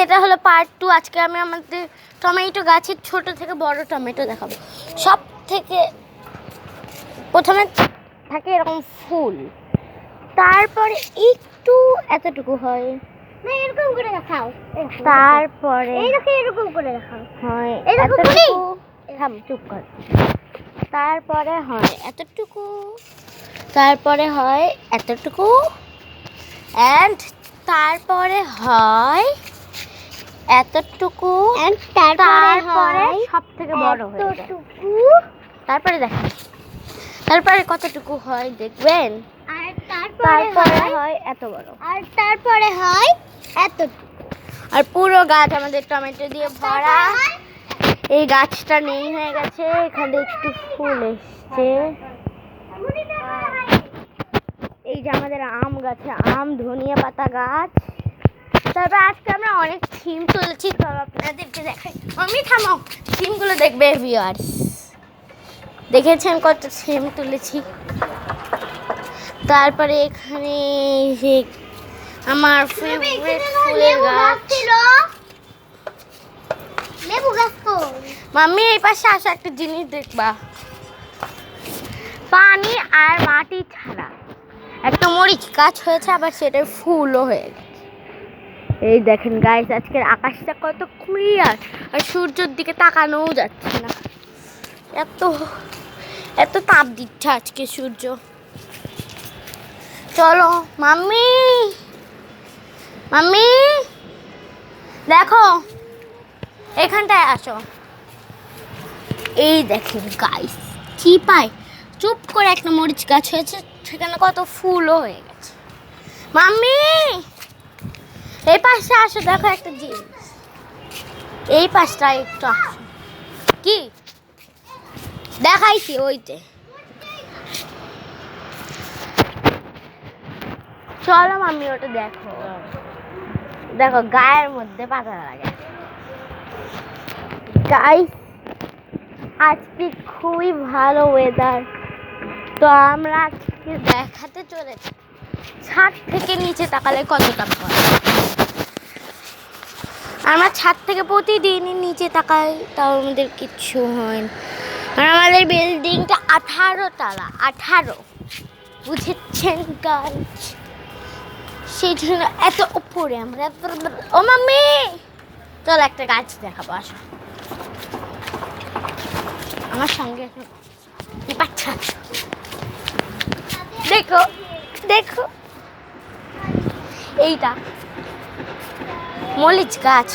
এটা হলো পার্ট 2। আজকে আমি আমাদের টমেটো গাছের ছোট থেকে বড় টমেটো দেখাবো। সব থেকে প্রথমে থাকে এরকম ফুল, তারপরে একটু এতটুকু হয়, না এরকম করে দেখাও, তারপরে এরকম করে দেখাও, হয় এরকম এতটুকু। থাম, চুপ কর। তারপরে হয় এতটুকু, তারপরে হয় এতটুকু, এন্ড তারপরে হয় এতটুকু, তারপরে সব থেকে বড় হয়ে যায়। তারপরে দেখেন তারপরে কতটুকু হয় দেখবেন, আর তারপরে হয় এত বড়, আর তারপরে হয় এতটুকু, আর পুরো গাছ আমাদের টমেটো দিয়ে ভরা। এই গাছটা নেই হয়ে গেছে, এখানে একটু ফুল এসছে। এই যে আমাদের আম গাছে আম, ধনিয়া পাতা গাছ। তারপর আজকে আমরা অনেক থিম তুলেছি, তো আপনাদেরকে দেখাই। আমি থামাও, থিমগুলো দেখবে ভিউয়ার্স। দেখেছেন কত থিম তুলেছি। তারপরে এখানে যে আমার ফেভারিট ফুলের গাছ, লেবু গাছ। মাম্মি এই পাশে আসা, একটা জিনিস দেখবা। পানি আর মাটি ছাড়া একটা মরিচ গাছ হয়েছে, আবার সেটার ফুলও হয়ে গেছে। এই দেখেন গাইস, আজকের আকাশটা কত ক্লিয়ার, আর সূর্যের দিকে তাকানোও যাচ্ছে না, এত এত তাপ দিচ্ছে আজকে সূর্য। চলো মাম্মি, মাম্মি দেখো এখানটায় আসো। এই দেখেন গাইস, কি পাই, চুপ করে একটা মরিচ গাছ হয়েছে, সেখানে কত ফুলও হয়ে গেছে। মাম্মি এই পাশে আসো, দেখো একটা জিনিস। এই পাশটা একটু আসো। কি দেখাইছি ওইতে, চলো মাম্মি ওটা দেখো। দেখো গায়ের মধ্যে পাতা লাগে। গাইস আজকে খুবই ভালো ওয়েদার, তো আমরা আজকে দেখাতে চলেছি ছাদ থেকে নিচে তাকালে কতটা পড়ে। আমরা ছাদ থেকে প্রতিদিনই নিচে তাকাই, তাও আমাদের কিচ্ছু হয় না। আর আমাদের বিল্ডিংটা 18 তলা, 18, বুঝেছেন গাইস? সেই জন্য এত উপরে আমরা। ও মাম্মি চল একটা গাছ দেখাবো, আসো আমার সঙ্গে। বাচ্চা দেখো দেখো, এইটা মরিচ গাছ।